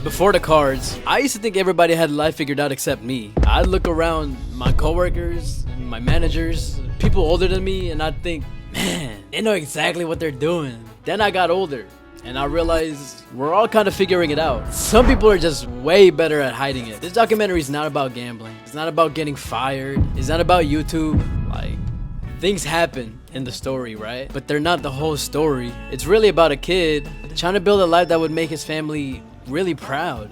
Before the cards, I used to think everybody had life figured out except me. I'd look around my coworkers, my managers, people older than me, and I'd think, man, they know exactly what they're doing. Then I got older, and I realized we're all kind of figuring it out. Some people are just way better at hiding it. This documentary is not about gambling. It's not about getting fired. It's not about YouTube. Like, things happen in the story, right? But they're not the whole story. It's really about a kid trying to build a life that would make his family really proud.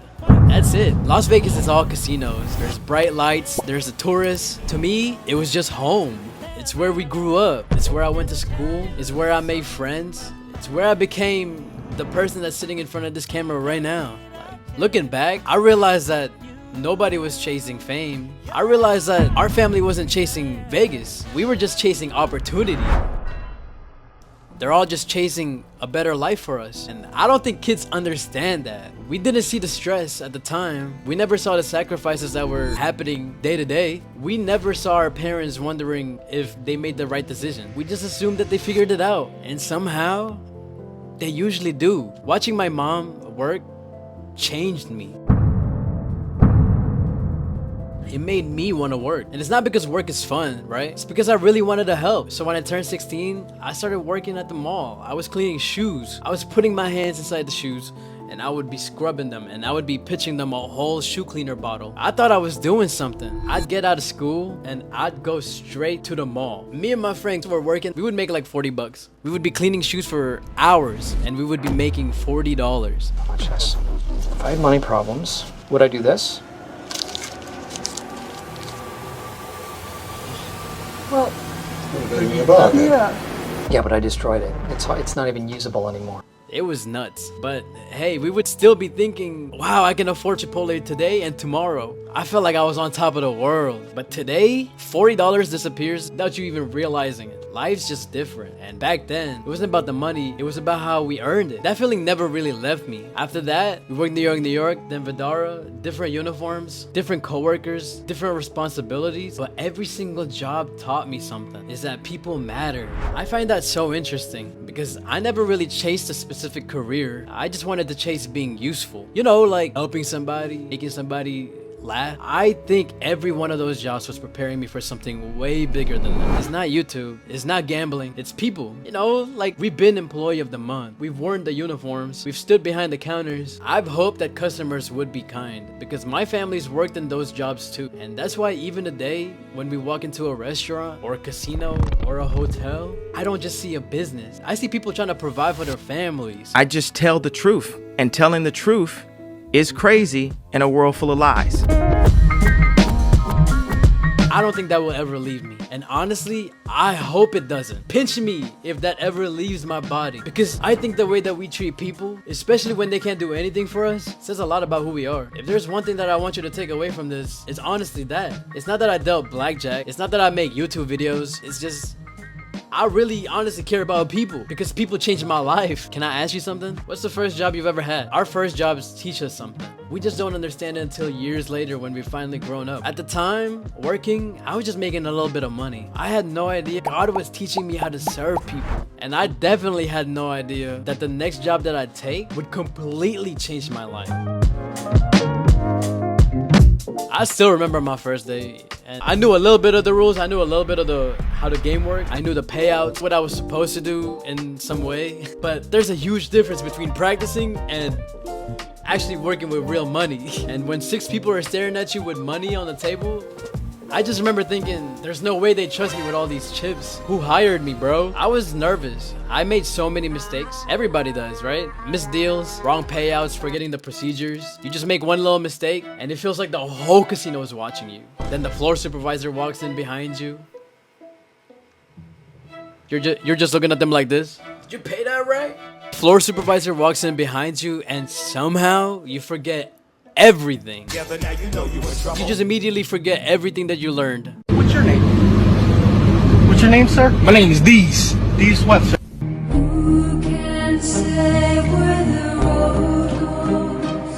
That's it. Las Vegas is all casinos. There's bright lights. There's the tourists. To me, it was just home. It's where we grew up. It's where I went to school. It's where I made friends. It's where I became the person that's sitting in front of this camera right now. Like, looking back, I realized that nobody was chasing fame. I realized that our family wasn't chasing Vegas. We were just chasing opportunity. They're all just chasing a better life for us. And I don't think kids understand that. We didn't see the stress at the time. We never saw the sacrifices that were happening day to day. We never saw our parents wondering if they made the right decision. We just assumed that they figured it out. And somehow, they usually do. Watching my mom work changed me. It made me want to work. And it's not because work is fun, right? It's because I really wanted to help. So when I turned 16, I started working at the mall. I was cleaning shoes. I was putting my hands inside the shoes, and I would be scrubbing them, and I would be pitching them a whole shoe cleaner bottle. I thought I was doing something. I'd get out of school and I'd go straight to the mall. Me and my friends were working. We would make like 40 bucks. We would be cleaning shoes for hours, and we would be making $40. Watch this. If I had money problems, would I do this? Well, yeah, but I destroyed it. It's not even usable anymore. It was nuts. But hey, we would still be thinking, wow, I can afford Chipotle today and tomorrow. I felt like I was on top of the world. But today, $40 disappears without you even realizing it. Life's just different. And back then, it wasn't about the money, it was about how we earned it. That feeling never really left me. After that, we worked New York, then Vidara, different uniforms, different coworkers, different responsibilities. But every single job taught me something, is that people matter. I find that so interesting because I never really chased a specific career. I just wanted to chase being useful. You know, like helping somebody, making somebody laugh. I think every one of those jobs was preparing me for something way bigger than that. It's not YouTube, it's not gambling, it's people. You know, like we've been employee of the month, we've worn the uniforms, we've stood behind the counters. I've hoped that customers would be kind because my family's worked in those jobs too. And that's why even today, when we walk into a restaurant or a casino or a hotel, I don't just see a business. I see people trying to provide for their families. I just tell the truth, and telling the truth is crazy in a world full of lies. I don't think that will ever leave me. And honestly, I hope it doesn't. Pinch me if that ever leaves my body. Because I think the way that we treat people, especially when they can't do anything for us, says a lot about who we are. If there's one thing that I want you to take away from this, it's honestly that. It's not that I dealt blackjack. It's not that I make YouTube videos. It's just, I really honestly care about people because people changed my life. Can I ask you something? What's the first job you've ever had? Our first jobs teach us something. We just don't understand it until years later when we've finally grown up. At the time, working, I was just making a little bit of money. I had no idea God was teaching me how to serve people. And I definitely had no idea that the next job that I'd take would completely change my life. I still remember my first day, and I knew a little bit of the rules. I knew a little bit of how the game worked. I knew the payouts, what I was supposed to do in some way. But there's a huge difference between practicing and actually working with real money. And when 6 people are staring at you with money on the table, I just remember thinking, there's no way they trust me with all these chips. Who hired me, bro? I was nervous. I made so many mistakes. Everybody does, right? Missed deals, wrong payouts, forgetting the procedures. You just make one little mistake and it feels like the whole casino is watching you. Then the floor supervisor walks in behind you. You're just looking at them like this. Did you pay that right? Floor supervisor walks in behind you and somehow you forget everything. You just immediately forget everything that you learned. What's your name? What's your name, sir? My name is Dees. Dees what, sir? Who can say where the road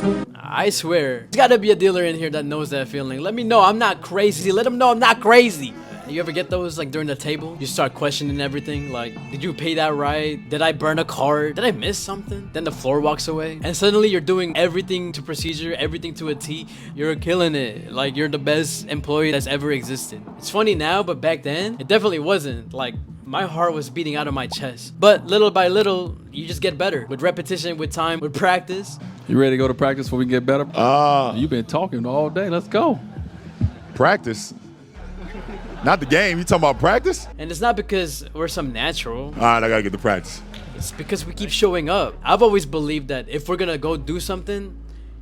goes? I swear, there's gotta be a dealer in here that knows that feeling. Let me know I'm not crazy. Let them know I'm not crazy. You ever get those like during the table? You start questioning everything. Like, did you pay that right? Did I burn a card? Did I miss something? Then the floor walks away, and suddenly you're doing everything to procedure, everything to a T. You're killing it. Like, you're the best employee that's ever existed. It's funny now, but back then, it definitely wasn't. Like, my heart was beating out of my chest. But little by little, you just get better. With repetition, with time, with practice. You ready to go to practice before we get better? You've been talking all day. Let's go. Practice? Not the game. You talking about practice? And it's not because we're some natural. All right, I gotta get to practice. It's because we keep showing up. I've always believed that if we're gonna go do something,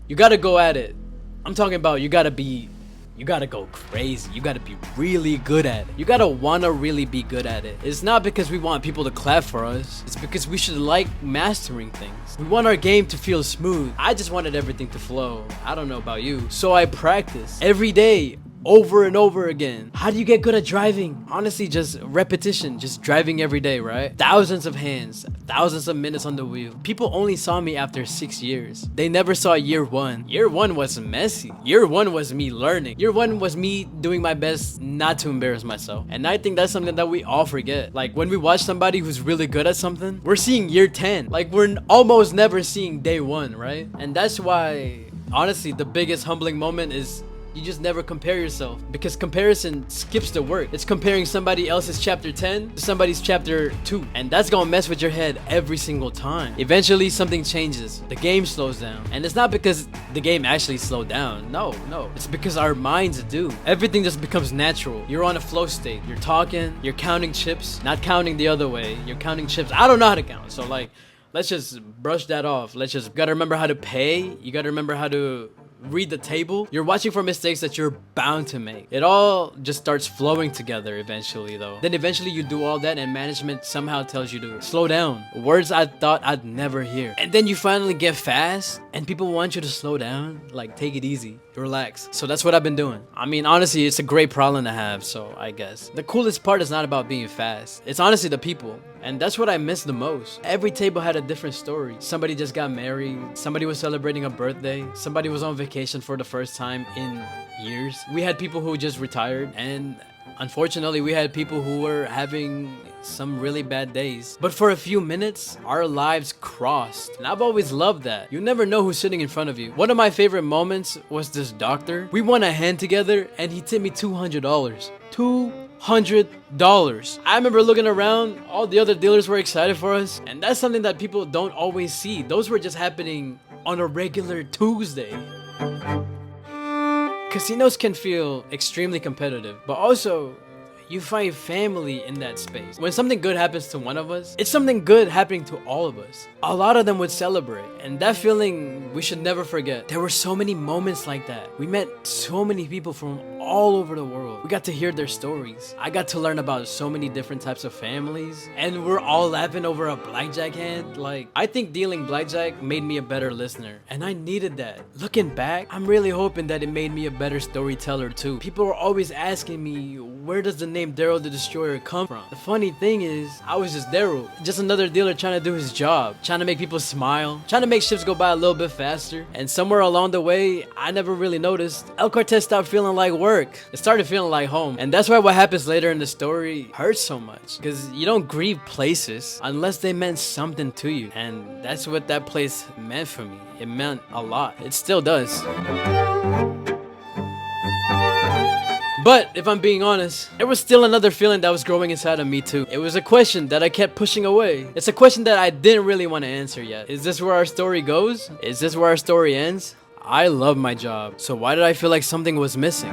you gotta go at it. I'm talking about you gotta go crazy. You gotta be really good at it. You gotta wanna really be good at it. It's not because we want people to clap for us. It's because we should like mastering things. We want our game to feel smooth. I just wanted everything to flow. I don't know about you. So I practice every day, over and over again. How do you get good at driving? Honestly, just repetition, just driving every day, right? Thousands of hands, thousands of minutes on the wheel. People only saw me after 6 years. They never saw year one. Year one was messy. Year one was me learning. Year one was me doing my best not to embarrass myself. And I think that's something that we all forget. Like, when we watch somebody who's really good at something, we're seeing year 10. Like, we're almost never seeing day one, right? And that's why, honestly, the biggest humbling moment is you just never compare yourself, because comparison skips the work. It's comparing somebody else's chapter 10 to somebody's chapter 2, and that's gonna mess with your head every single time. Eventually something changes. The game slows down, and it's not because the game actually slowed down. No, it's because our minds do. Everything just becomes natural. You're on a flow state. You're talking, you're counting chips, not counting the other way. You're counting chips. I don't know how to count, so like, let's just brush that off. You gotta remember how to pay. You gotta remember how to read the table. You're watching for mistakes that you're bound to make. It all just starts flowing together eventually, though. Then eventually you do all that and management somehow tells you to slow down. Words I thought I'd never hear. And then you finally get fast and people want you to slow down. Like, take it easy, relax. So that's what I've been doing. I mean, honestly, it's a great problem to have, so I guess. The coolest part is not about being fast. It's honestly the people. And that's what I miss the most. Every table had a different story. Somebody just got married. Somebody was celebrating a birthday. Somebody was on vacation for the first time in years. We had people who just retired. And unfortunately, we had people who were having some really bad days. But for a few minutes, our lives crossed. And I've always loved that. You never know who's sitting in front of you. One of my favorite moments was this doctor. We won a hand together and he tipped me $200. $200. I remember looking around, all the other dealers were excited for us, and that's something that people don't always see. Those were just happening on a regular Tuesday. Casinos can feel extremely competitive, but also you find family in that space. When something good happens to one of us, it's something good happening to all of us. A lot of them would celebrate, and that feeling we should never forget. There were so many moments like that. We met so many people from all over the world. We got to hear their stories. I got to learn about so many different types of families, and we're all laughing over a blackjack hand. Like, I think dealing blackjack made me a better listener, and I needed that. Looking back, I'm really hoping that it made me a better storyteller too. People were always asking me, where does the name Daryl the Destroyer come from? The funny thing is, I was just Daryl, just another dealer trying to do his job, trying to make people smile, trying to make shifts go by a little bit faster. And somewhere along the way, I never really noticed, El Cortez stopped feeling like work. It started feeling like home. And that's why what happens later in the story hurts so much, because you don't grieve places unless they meant something to you. And that's what that place meant for me. It meant a lot. It still does. But if I'm being honest, there was still another feeling that was growing inside of me too. It was a question that I kept pushing away. It's a question that I didn't really want to answer yet. Is this where our story goes? Is this where our story ends? I love my job, so why did I feel like something was missing?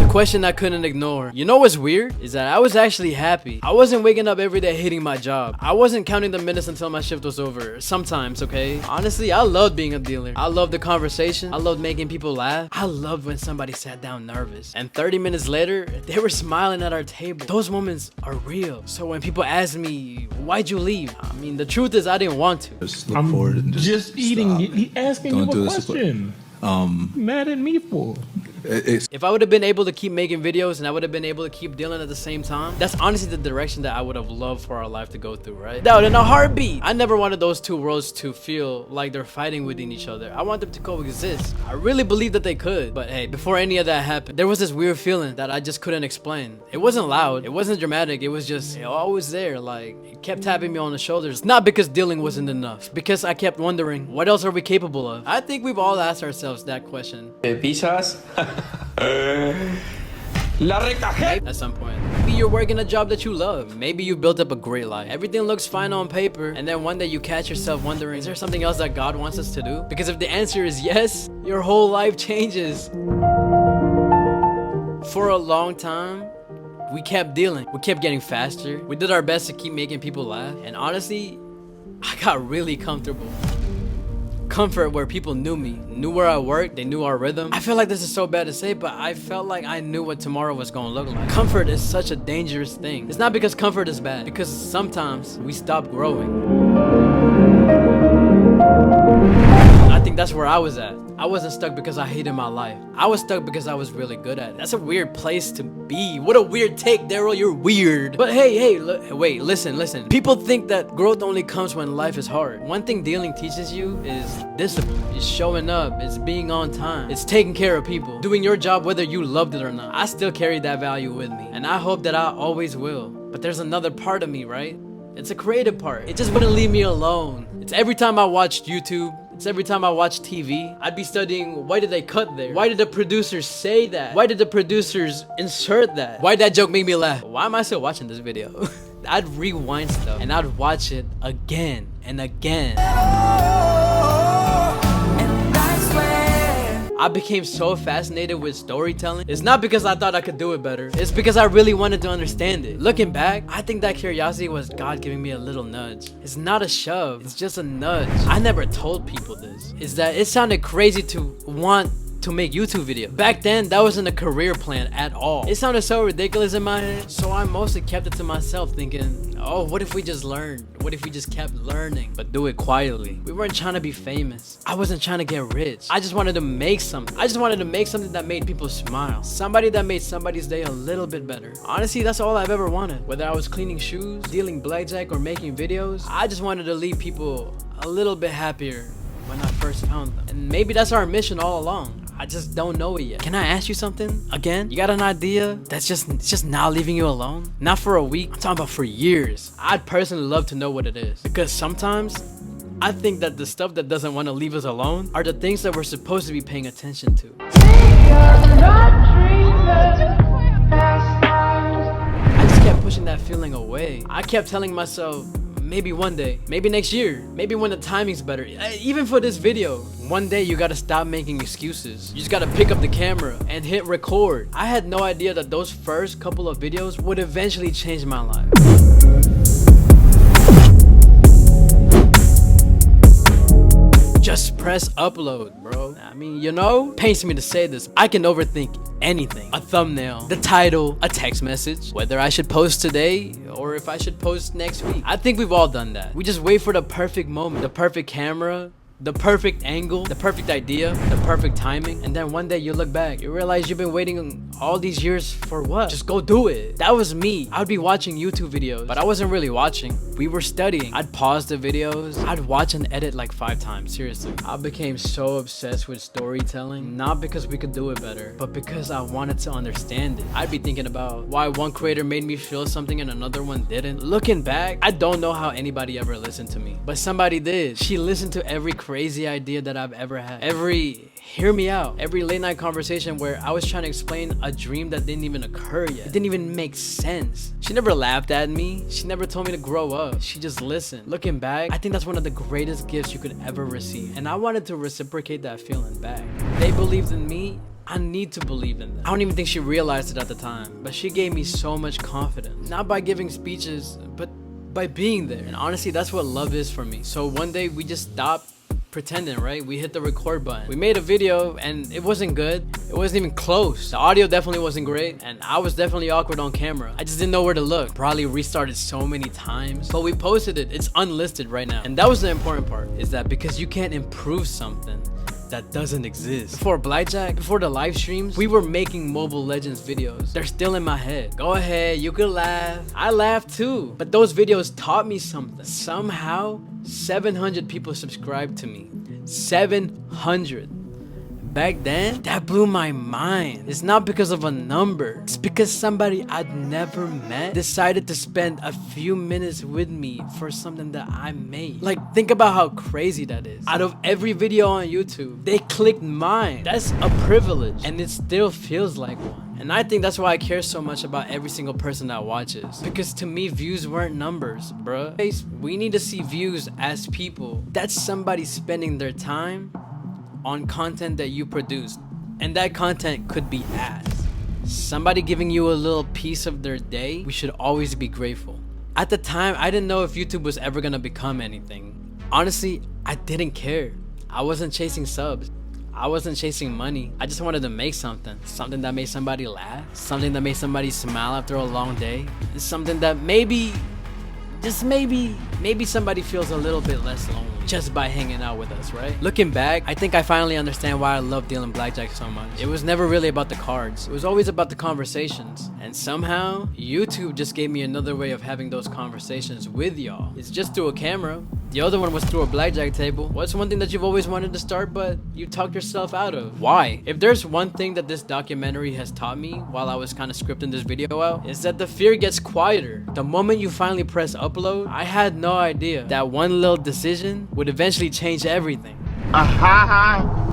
Question I couldn't ignore. You know what's weird? Is that I was actually happy. I wasn't waking up every day hating my job. I wasn't counting the minutes until my shift was over. Sometimes, okay? Honestly, I loved being a dealer. I loved the conversation. I loved making people laugh. I loved when somebody sat down nervous. And 30 minutes later, they were smiling at our table. Those moments are real. So when people ask me, why'd you leave? I mean, the truth is I didn't want to. I'm just eating. He asking you a question. Mad at me for? If I would have been able to keep making videos and I would have been able to keep dealing at the same time, that's honestly the direction that I would have loved for our life to go through, right? Now, in a heartbeat, I never wanted those two worlds to feel like they're fighting within each other. I want them to coexist. I really believe that they could. But hey, before any of that happened, there was this weird feeling that I just couldn't explain. It wasn't loud. It wasn't dramatic. It was just always there. Like, it kept tapping me on the shoulders. Not because dealing wasn't enough. Because I kept wondering, what else are we capable of? I think we've all asked ourselves that question. Pisas. La recajé. At some point, maybe you're working a job that you love. Maybe you built up a great life. Everything looks fine on paper, and then one day you catch yourself wondering, is there something else that God wants us to do? Because if the answer is yes, your whole life changes. For a long time, we kept dealing. We kept getting faster. We did our best to keep making people laugh. And honestly, I got really comfortable. Comfort where people knew me, knew where I worked, they knew our rhythm. I feel like this is so bad to say, but I felt like I knew what tomorrow was gonna look like. Comfort is such a dangerous thing. It's not because comfort is bad, because sometimes we stop growing. I think that's where I was at. I wasn't stuck because I hated my life. I was stuck because I was really good at it. That's a weird place to be. What a weird take, Daryl. You're weird. But hey, wait, listen. People think that growth only comes when life is hard. One thing dealing teaches you is discipline. It's showing up. It's being on time. It's taking care of people. Doing your job whether you loved it or not. I still carry that value with me. And I hope that I always will. But there's another part of me, right? It's a creative part. It just wouldn't leave me alone. It's every time I watched YouTube. It's every time I watch TV, I'd be studying, why did they cut there? Why did the producers say that? Why did the producers insert that? Why did that joke make me laugh? Why am I still watching this video? I'd rewind stuff and I'd watch it again and again. I became so fascinated with storytelling. It's not because I thought I could do it better. It's because I really wanted to understand it. Looking back, I think that curiosity was God giving me a little nudge. It's not a shove, it's just a nudge. I never told people this. Is that it sounded crazy to want to make YouTube videos. Back then, that wasn't a career plan at all. It sounded so ridiculous in my head, so I mostly kept it to myself thinking, oh, what if we just learned? What if we just kept learning, but do it quietly? We weren't trying to be famous. I wasn't trying to get rich. I just wanted to make something. I just wanted to make something that made people smile. Somebody that made somebody's day a little bit better. Honestly, that's all I've ever wanted. Whether I was cleaning shoes, dealing blackjack, or making videos, I just wanted to leave people a little bit happier when I first found them. And maybe that's our mission all along. I just don't know it yet. Can I ask you something? Again, you got an idea that's just not leaving you alone? Not for a week, I'm talking about for years. I'd personally love to know what it is. Because sometimes, I think that the stuff that doesn't want to leave us alone are the things that we're supposed to be paying attention to. I just kept pushing that feeling away. I kept telling myself, maybe one day, maybe next year, maybe when the timing's better. Even for this video, one day you gotta stop making excuses. You just gotta pick up the camera and hit record. I had no idea that those first couple of videos would eventually change my life. Just press upload, bro. I mean, you know, pains me to say this. I can overthink anything. A thumbnail, the title, a text message, whether I should post today or if I should post next week. I think we've all done that. We just wait for the perfect moment, the perfect camera, the perfect angle, the perfect idea, the perfect timing, and then one day you look back, you realize you've been waiting all these years for what? Just go do it. That was me. I would be watching YouTube videos, but I wasn't really watching. We were studying. I'd pause the videos. I'd watch and edit like 5 times, seriously. I became so obsessed with storytelling, not because we could do it better, but because I wanted to understand it. I'd be thinking about why one creator made me feel something and another one didn't. Looking back, I don't know how anybody ever listened to me, but somebody did. She listened to every crazy idea that I've ever had. Every hear me out. Every late night conversation where I was trying to explain a dream that didn't even occur yet. It didn't even make sense. She never laughed at me. She never told me to grow up. She just listened. Looking back, I think that's one of the greatest gifts you could ever receive. And I wanted to reciprocate that feeling back. They believed in me. I need to believe in them. I don't even think she realized it at the time, but she gave me so much confidence. Not by giving speeches, but by being there. And honestly, that's what love is for me. So one day we just stopped pretending, right? We hit the record button. We made a video and it wasn't good. It wasn't even close. The audio definitely wasn't great and I was definitely awkward on camera. I just didn't know where to look. Probably restarted so many times, but we posted it. It's unlisted right now. And that was the important part, is that because you can't improve something that doesn't exist. Before blackjack, before the live streams, we were making Mobile Legends videos. They're still in my head. Go ahead, you could laugh. I laughed too. But those videos taught me something. Somehow, 700 people subscribed to me. 700. Back then, that blew my mind. It's not because of a number. It's because somebody I'd never met decided to spend a few minutes with me for something that I made. Like, think about how crazy that is. Out of every video on YouTube, they clicked mine. That's a privilege, and it still feels like one. And I think that's why I care so much about every single person that watches. Because to me, views weren't numbers, bruh. We need to see views as people. That's somebody spending their time on content that you produced, and that content could be ads. Somebody giving you a little piece of their day. We should always be grateful. At the time, I didn't know if YouTube was ever gonna become anything. Honestly, I didn't care. I wasn't chasing subs. I wasn't chasing money. I just wanted to make something that made somebody laugh, something that made somebody smile after a long day, something that maybe, just maybe somebody feels a little bit less lonely just by hanging out with us, right? Looking back, I think I finally understand why I love dealing blackjack so much. It was never really about the cards. It was always about the conversations. And somehow, YouTube just gave me another way of having those conversations with y'all. It's just through a camera. The other one was through a blackjack table. What's one thing that you've always wanted to start but you talked yourself out of? Why? If there's one thing that this documentary has taught me while I was kind of scripting this video out, is that the fear gets quieter. The moment you finally press upload, I had no idea that one little decision would eventually change everything.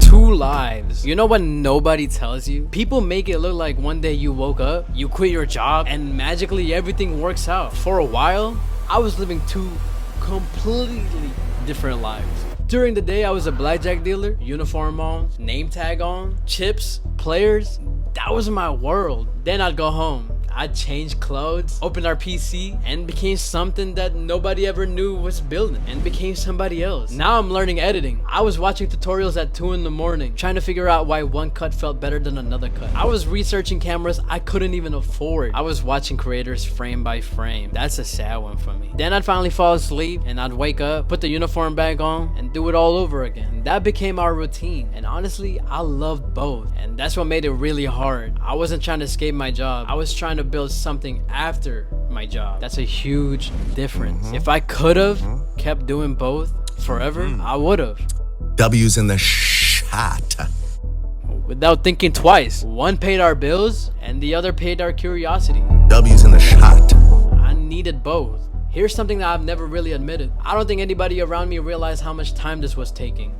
2 lives. You know what nobody tells you? People make it look like one day you woke up, you quit your job, and magically everything works out. For a while, I was living 2 completely different lives. During the day, I was a blackjack dealer, uniform on, name tag on, chips, players. That was my world. Then I'd go home. I'd change clothes, open our PC, and became something that nobody ever knew was building, and became somebody else. Now I'm learning editing. I was watching tutorials at 2 in the morning, trying to figure out why one cut felt better than another cut. I was researching cameras I couldn't even afford. I was watching creators frame by frame. That's a sad one for me. Then I'd finally fall asleep, and I'd wake up, put the uniform back on, and do it all over again. That became our routine, and honestly, I loved both, and that's what made it really hard. I wasn't trying to escape my job. I was trying to build something after my job. That's a huge difference. If I could have kept doing both forever, I would have. W's in the shot. Without thinking twice. One paid our bills and the other paid our curiosity. W's in the shot. I needed both. Here's something that I've never really admitted. I don't think anybody around me realized how much time this was taking.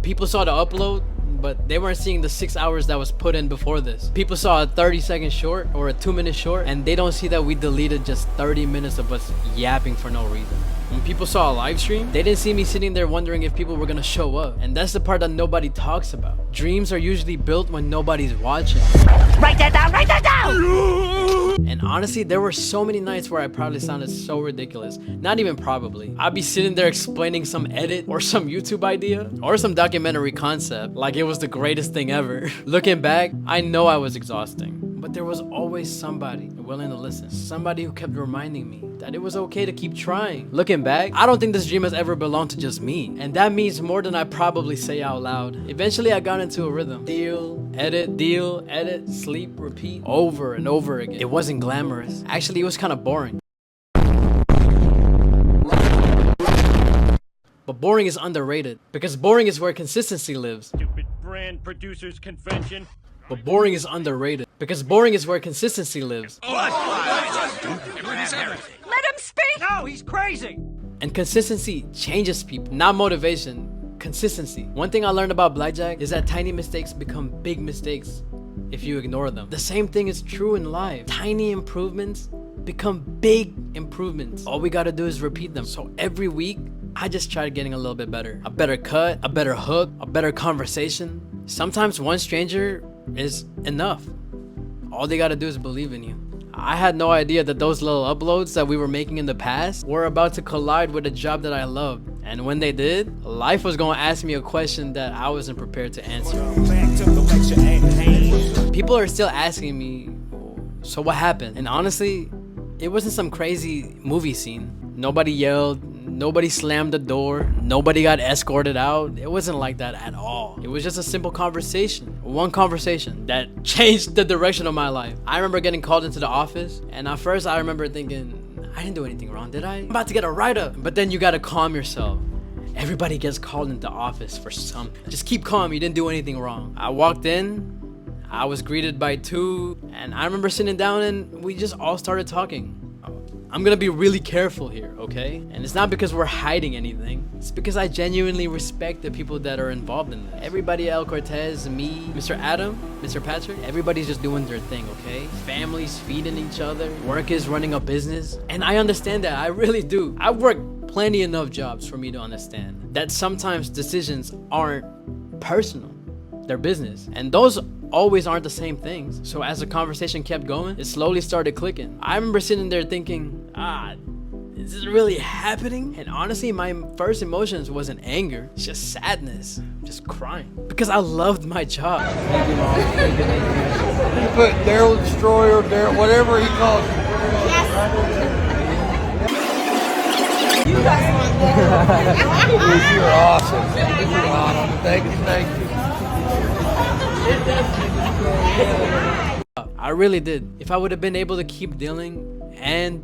People saw the upload, but they weren't seeing the 6 hours that was put in before this. People saw a 30-second short or a 2-minute short, and they don't see that we deleted just 30 minutes of us yapping for no reason. When people saw a live stream, they didn't see me sitting there wondering if people were gonna show up. And that's the part that nobody talks about. Dreams are usually built when nobody's watching. Write that down, write that down! And honestly, there were so many nights where I probably sounded so ridiculous. Not even probably. I'd be sitting there explaining some edit or some YouTube idea or some documentary concept like it was the greatest thing ever. Looking back, I know I was exhausting. But there was always somebody willing to listen. Somebody who kept reminding me that it was okay to keep trying. Looking back, I don't think this dream has ever belonged to just me. And that means more than I probably say out loud. Eventually, I got into a rhythm. Deal, edit, sleep, repeat, over and over again. It wasn't glamorous. Actually, it was kind of boring. But boring is underrated. Because boring is where consistency lives. Stupid brand producers convention. But boring is underrated. Because boring is where consistency lives. Let him speak! No, he's crazy! And consistency changes people, not motivation. Consistency. One thing I learned about blackjack is that tiny mistakes become big mistakes if you ignore them. The same thing is true in life. Tiny improvements become big improvements. All we gotta do is repeat them. So every week, I just try getting a little bit better. A better cut, a better hook, a better conversation. Sometimes one stranger is enough. All they gotta do is believe in you. I had no idea that those little uploads that we were making in the past were about to collide with a job that I loved. And when they did, life was gonna ask me a question that I wasn't prepared to answer. People are still asking me, so what happened? And honestly, it wasn't some crazy movie scene. Nobody yelled, Nobody slammed the door. Nobody got escorted out. It wasn't like that at all. It was just a simple conversation. One conversation that changed the direction of my life. I remember getting called into the office, and at first I remember thinking, I didn't do anything wrong, did I? I'm about to get a write-up. But then you gotta calm yourself. Everybody gets called into office for something. Just keep calm, you didn't do anything wrong. I walked in, I was greeted by two, and I remember sitting down and we just all started talking. I'm gonna be really careful here, okay? And it's not because we're hiding anything. It's because I genuinely respect the people that are involved in this. Everybody at Cortez, me, Mr. Adam, Mr. Patrick, everybody's just doing their thing, okay? Families feeding each other, work is running a business. And I understand that, I really do. I've worked plenty enough jobs for me to understand that sometimes decisions aren't personal, they're business. And those always aren't the same things. So as the conversation kept going, it slowly started clicking. I remember sitting there thinking, is this really happening? And honestly, my first emotions wasn't anger, it's just sadness, just crying. Because I loved my job. Thank you, Mom. Thank you, thank you. You put Daryl the Destroyer, Daryl, whatever he calls you. You guys want You're awesome. You're awesome. Thank you, thank you. I really did. If I would have been able to keep dealing and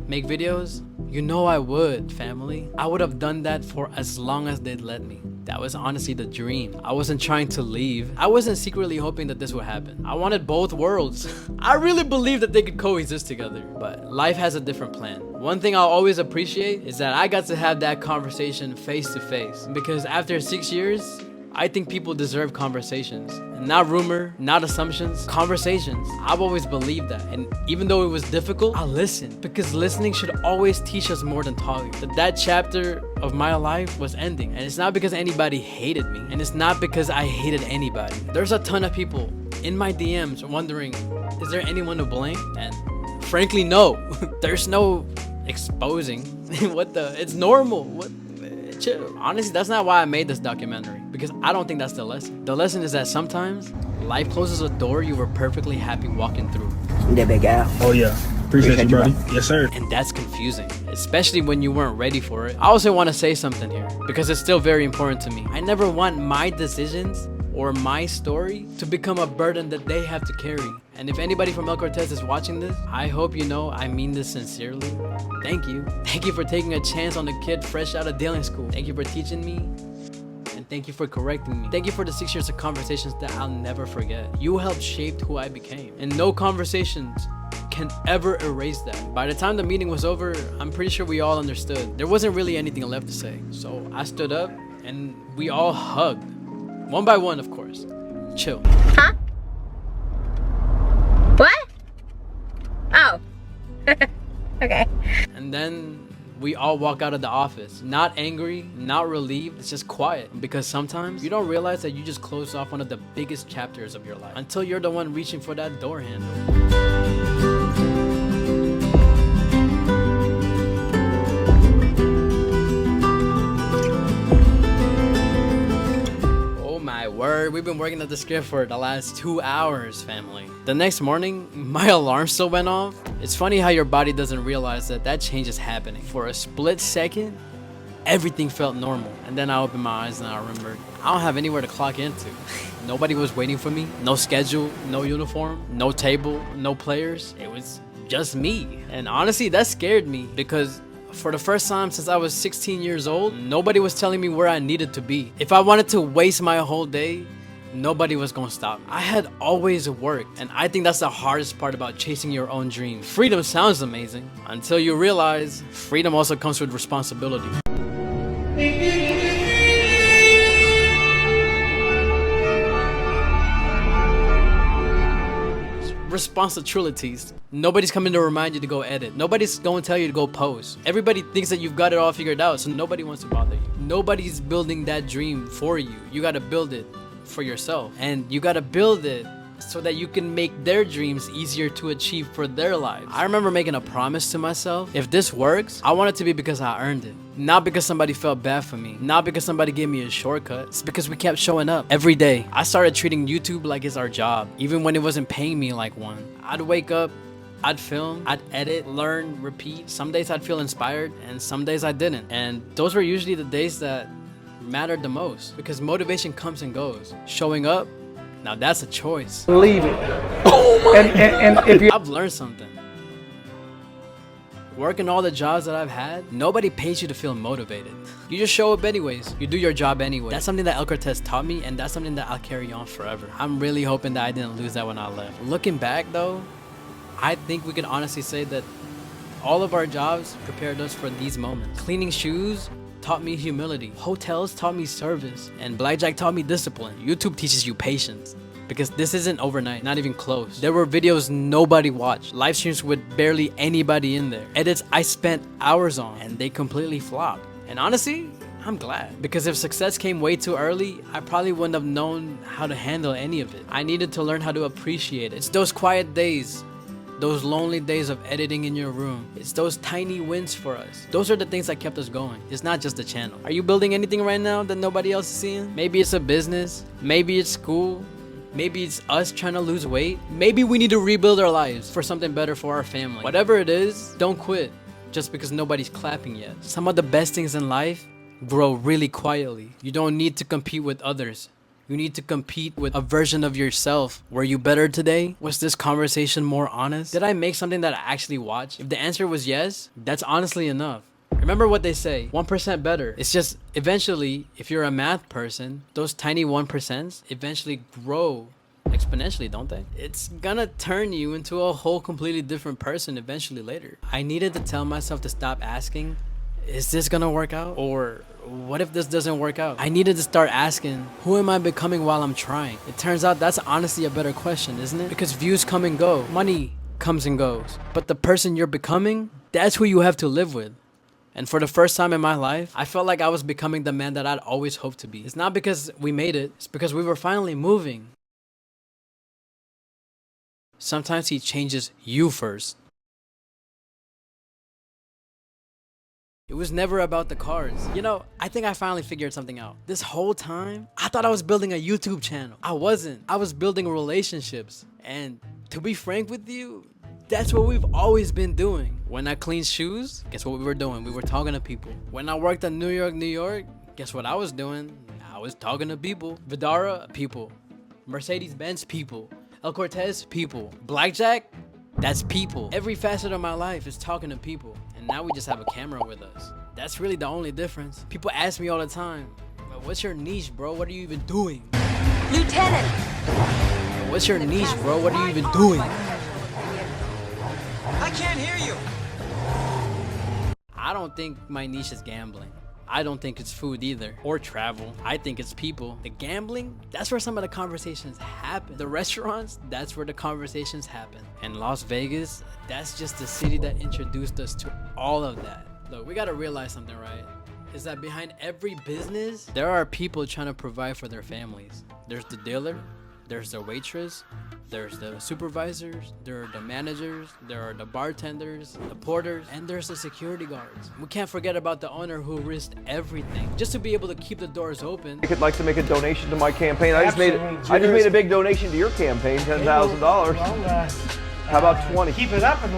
make videos, you know I would, family. I would have done that for as long as they'd let me. That was honestly the dream. I wasn't trying to leave. I wasn't secretly hoping that this would happen. I wanted both worlds. I really believed that they could coexist together, but life has a different plan. One thing I'll always appreciate is that I got to have that conversation face to face, because after 6 years, I think people deserve conversations. And not rumor, not assumptions, conversations. I've always believed that. And even though it was difficult, I listened. Because listening should always teach us more than talking. That chapter of my life was ending. And it's not because anybody hated me. And it's not because I hated anybody. There's a ton of people in my DMs wondering, is there anyone to blame? And frankly, no. There's no exposing. It's normal. Chill. Honestly, that's not why I made this documentary, because I don't think that's the lesson. The lesson is that sometimes life closes a door you were perfectly happy walking through. Oh yeah. Appreciate you, buddy. Yes, sir. And that's confusing, especially when you weren't ready for it. I also want to say something here, because it's still very important to me. I never want my decisions or my story to become a burden that they have to carry. And if anybody from El Cortez is watching this, I hope you know I mean this sincerely. Thank you. Thank you for taking a chance on a kid fresh out of dealing school. Thank you for teaching me. And thank you for correcting me. Thank you for the 6 years of conversations that I'll never forget. You helped shape who I became. And no conversations can ever erase that. By the time the meeting was over, I'm pretty sure we all understood. There wasn't really anything left to say. So I stood up and we all hugged. One by one, of course. Chill. Huh? What? Oh. Okay. And then we all walk out of the office. Not angry, not relieved, it's just quiet. Because sometimes you don't realize that you just closed off one of the biggest chapters of your life until you're the one reaching for that door handle. Word, we've been working at the script for the last 2 hours, family. The next morning, my alarm still went off. It's funny how your body doesn't realize that change is happening. For a split second, everything felt normal. And then I opened my eyes and I remembered, I don't have anywhere to clock into. Nobody was waiting for me. No schedule, no uniform, no table, no players. It was just me. And honestly, that scared me, because for the first time since I was 16 years old, nobody was telling me where I needed to be. If I wanted to waste my whole day, nobody was gonna stop. I had always worked, and I think that's the hardest part about chasing your own dream. Freedom sounds amazing until you realize freedom also comes with responsibility. Responsibilities. Nobody's coming to remind you to go edit. Nobody's going to tell you to go post. Everybody thinks that you've got it all figured out, so nobody wants to bother you. Nobody's building that dream for you. You got to build it for yourself, and you got to build it so that you can make their dreams easier to achieve for their lives. I remember making a promise to myself, if this works, I want it to be because I earned it. Not because somebody felt bad for me. Not because somebody gave me a shortcut. It's because we kept showing up every day. I started treating YouTube like it's our job, even when it wasn't paying me like one. I'd wake up I'd film, I'd edit, learn, repeat. Some days I'd feel inspired and some days I didn't. And those were usually the days that mattered the most because motivation comes and goes. Showing up, now that's a choice. Leave it. Oh my. And if you I've learned something. Working all the jobs that I've had, nobody pays you to feel motivated. You just show up anyways. You do your job anyway. That's something that El Cortez taught me, and that's something that I'll carry on forever. I'm really hoping that I didn't lose that when I left. Looking back though, I think we can honestly say that all of our jobs prepared us for these moments. Cleaning shoes taught me humility. Hotels taught me service. And blackjack taught me discipline. YouTube teaches you patience. Because this isn't overnight, not even close. There were videos nobody watched, live streams with barely anybody in there, edits I spent hours on, and they completely flopped. And honestly, I'm glad. Because if success came way too early, I probably wouldn't have known how to handle any of it. I needed to learn how to appreciate it. It's those quiet days, those lonely days of editing in your room. It's those tiny wins for us. Those are the things that kept us going. It's not just the channel. Are you building anything right now that nobody else is seeing? Maybe it's a business, maybe it's school, maybe it's us trying to lose weight. Maybe we need to rebuild our lives for something better for our family. Whatever it is, don't quit just because nobody's clapping yet. Some of the best things in life grow really quietly. You don't need to compete with others. You need to compete with a version of yourself. Were you better today? Was this conversation more honest? Did I make something that I actually watched? If the answer was yes, that's honestly enough. Remember what they say, 1% better. It's just eventually, if you're a math person, those tiny 1% eventually grow exponentially, don't they? It's gonna turn you into a whole completely different person eventually later. I needed to tell myself to stop asking, is this gonna work out? Or what if this doesn't work out? I needed to start asking, who am I becoming while I'm trying? It turns out that's honestly a better question, isn't it? Because views come and go, money comes and goes, but the person you're becoming, that's who you have to live with. And for the first time in my life, I felt like I was becoming the man that I'd always hoped to be. It's not because we made it, it's because we were finally moving. Sometimes he changes you first. It was never about the cars. You know, I think I finally figured something out. This whole time, I thought I was building a YouTube channel. I wasn't. I was building relationships. And to be frank with you, that's what we've always been doing. When I cleaned shoes, guess what we were doing? We were talking to people. When I worked in New York, guess what I was doing? I was talking to people. Vidara, people. Mercedes-Benz, people. El Cortez, people. Blackjack, that's people. Every facet of my life is talking to people. And now we just have a camera with us. That's really the only difference. People ask me all the time, what's your niche, bro? What are you even doing? Lieutenant! What's your niche, bro? What are you even doing? I can't hear you. I don't think my niche is gambling. I don't think it's food either, or travel. I think it's people. The gambling, that's where some of the conversations happen. The restaurants, that's where the conversations happen. And Las Vegas, that's just the city that introduced us to all of that. Look, we gotta realize something, right? Is that behind every business, there are people trying to provide for their families. There's the dealer, there's the waitress, there's the supervisors, there are the managers, there are the bartenders, the porters, and there's the security guards. We can't forget about the owner who risked everything just to be able to keep the doors open. I could like to make a donation to my campaign. I just made a big donation to your campaign, $10,000. How about 20? keep it up and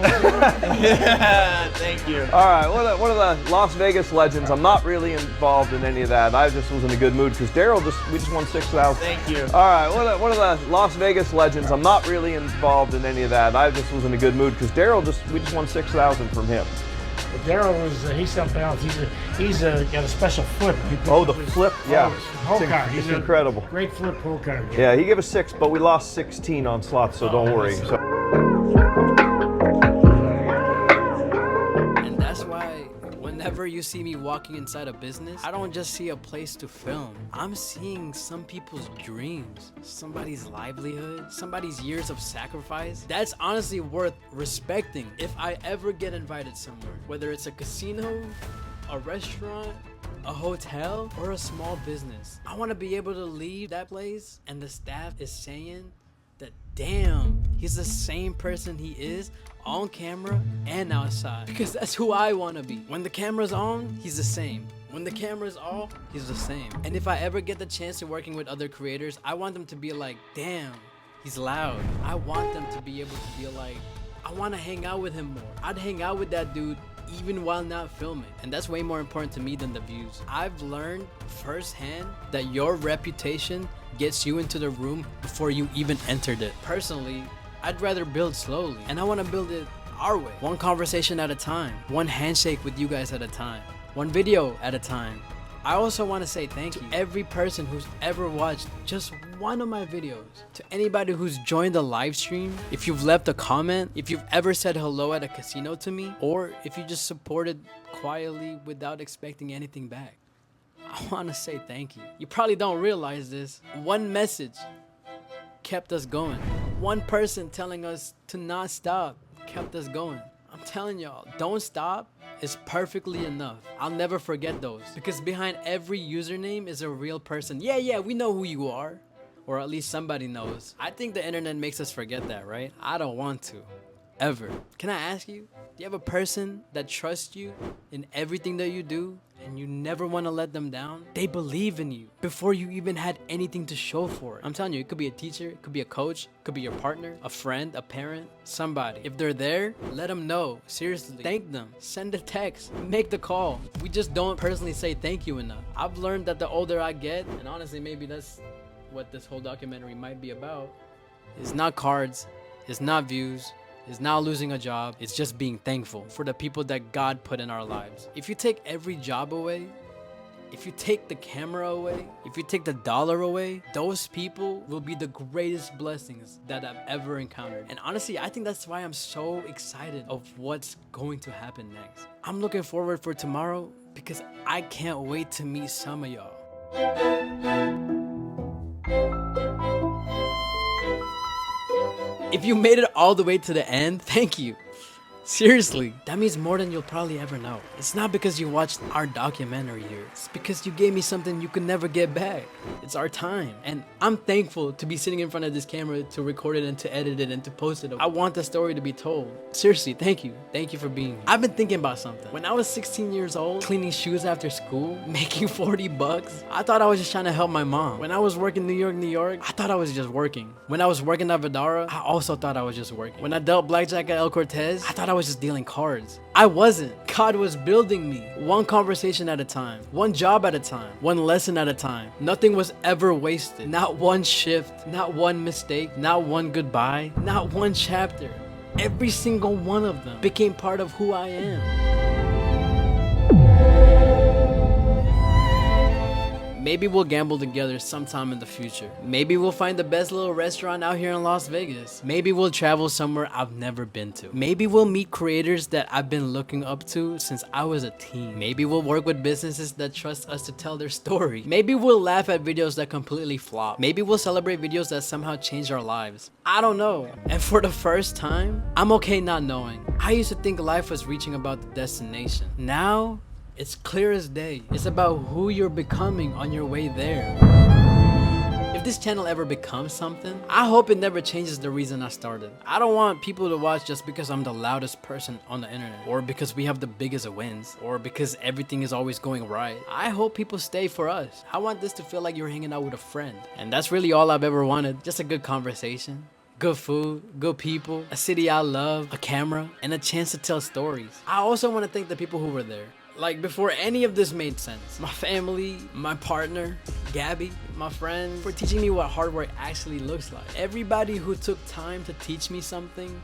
Thank you. All right, one of the Las Vegas legends. I'm not really involved in any of that. I just was in a good mood because Daryl we just won 6,000. Thank you. All right, one of the Las Vegas legends. I'm not really involved in any of that. I just was in a good mood because Daryl we just won 6,000 from him. Daryl he's something else. He's got a special flip. Oh, the flip, yeah. Whole card. It's incredible. Great flip pull card. Yeah, he gave us 6, but we lost 16 on slots, so don't worry. And that's why whenever you see me walking inside a business, I don't just see a place to film. I'm seeing some people's dreams, somebody's livelihood, somebody's years of sacrifice. That's honestly worth respecting. If I ever get invited somewhere, whether it's a casino, a restaurant, a hotel, or a small business, I want to be able to leave that place and the staff is saying that, damn, he's the same person he is on camera and outside, because that's who I want to be. When the camera's on, he's the same. When the camera's off, he's the same. And if I ever get the chance to working with other creators, I want them to be like, damn, he's loud. I want them to be able to feel like, I want to hang out with him more. I'd hang out with that dude even while not filming. And that's way more important to me than the views. I've learned firsthand that your reputation gets you into the room before you even entered it. Personally, I'd rather build slowly, and I want to build it our way. One conversation at a time, one handshake with you guys at a time, one video at a time. I also want to say thank you to every person who's ever watched just one of my videos. To anybody who's joined the live stream, if you've left a comment, if you've ever said hello at a casino to me, or if you just supported quietly without expecting anything back. I want to say thank you. You probably don't realize this. One message kept us going. One person telling us to not stop kept us going. I'm telling y'all, don't stop is perfectly enough. I'll never forget those, because behind every username is a real person. Yeah, we know who you are, or at least somebody knows. I think the internet makes us forget that, right? I don't want to, ever. Can I ask you, do you have a person that trusts you in everything that you do, and you never want to let them down? They believe in you before you even had anything to show for it. I'm telling you, it could be a teacher, it could be a coach, it could be your partner, a friend, a parent, somebody. If they're there, let them know. Seriously, thank them. Send a text, make the call. We just don't personally say thank you enough. I've learned that the older I get, and honestly, maybe that's what this whole documentary might be about, it's not cards, it's not views, it's not losing a job, it's just being thankful for the people that God put in our lives. If you take every job away, if you take the camera away, if you take the dollar away, those people will be the greatest blessings that I've ever encountered. And honestly, I think that's why I'm so excited of what's going to happen next. I'm looking forward for tomorrow because I can't wait to meet some of y'all. If you made it all the way to the end, thank you. Seriously, that means more than you'll probably ever know. It's not because you watched our documentary here. It's because you gave me something you could never get back. It's our time. And I'm thankful to be sitting in front of this camera to record it and to edit it and to post it. I want the story to be told. Seriously, thank you. Thank you for being here. I've been thinking about something. When I was 16 years old, cleaning shoes after school, making 40 bucks, I thought I was just trying to help my mom. When I was working New York, I thought I was just working. When I was working at Vidara, I also thought I was just working. When I dealt blackjack at El Cortez, I thought I was just dealing cards. I wasn't. God was building me, one conversation at a time, one job at a time, one lesson at a time. Nothing was ever wasted. Not one shift, not one mistake, not one goodbye, not one chapter. Every single one of them became part of who I am. Maybe we'll gamble together sometime in the future. Maybe we'll find the best little restaurant out here in Las Vegas. Maybe we'll travel somewhere I've never been to. Maybe we'll meet creators that I've been looking up to since I was a teen. Maybe we'll work with businesses that trust us to tell their story. Maybe we'll laugh at videos that completely flop. Maybe we'll celebrate videos that somehow change our lives. I don't know. And for the first time, I'm okay not knowing. I used to think life was reaching about the destination. Now, it's clear as day. It's about who you're becoming on your way there. If this channel ever becomes something, I hope it never changes the reason I started. I don't want people to watch just because I'm the loudest person on the internet, or because we have the biggest wins, or because everything is always going right. I hope people stay for us. I want this to feel like you're hanging out with a friend. And that's really all I've ever wanted. Just a good conversation. Good food, good people, a city I love, a camera, and a chance to tell stories. I also want to thank the people who were there. Like, before any of this made sense. My family, my partner, Gabby, my friends, for teaching me what hard work actually looks like. Everybody who took time to teach me something,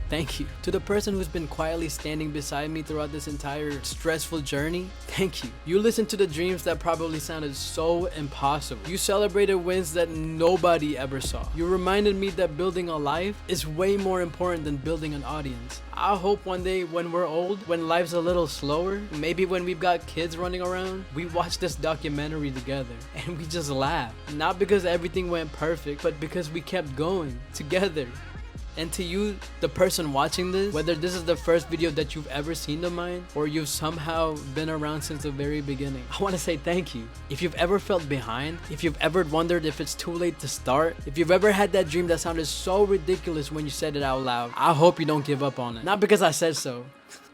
thank you. To the person who's been quietly standing beside me throughout this entire stressful journey, thank you. You listened to the dreams that probably sounded so impossible. You celebrated wins that nobody ever saw. You reminded me that building a life is way more important than building an audience. I hope one day when we're old, when life's a little slower, maybe when we've got kids running around, we watch this documentary together and we just laugh. Not because everything went perfect, but because we kept going together. And to you, the person watching this, whether this is the first video that you've ever seen of mine, or you've somehow been around since the very beginning, I want to say thank you. If you've ever felt behind, if you've ever wondered if it's too late to start, if you've ever had that dream that sounded so ridiculous when you said it out loud, I hope you don't give up on it. Not because I said so,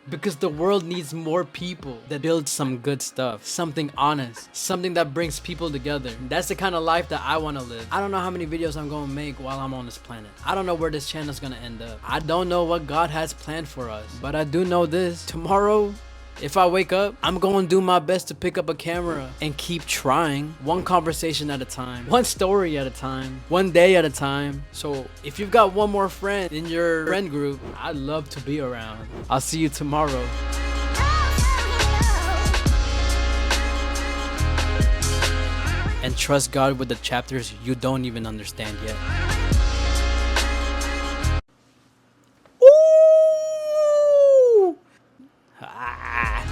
Because the world needs more people that build some good stuff, something honest, something that brings people together. That's the kind of life that I want to live. I don't know how many videos I'm going to make while I'm on this planet. I don't know where this channel is going to end up. I don't know what God has planned for us, but I do know this. Tomorrow, if I wake up, I'm going to do my best to pick up a camera and keep trying, one conversation at a time, one story at a time, one day at a time. So if you've got one more friend in your friend group, I'd love to be around. I'll see you tomorrow. And trust God with the chapters you don't even understand yet.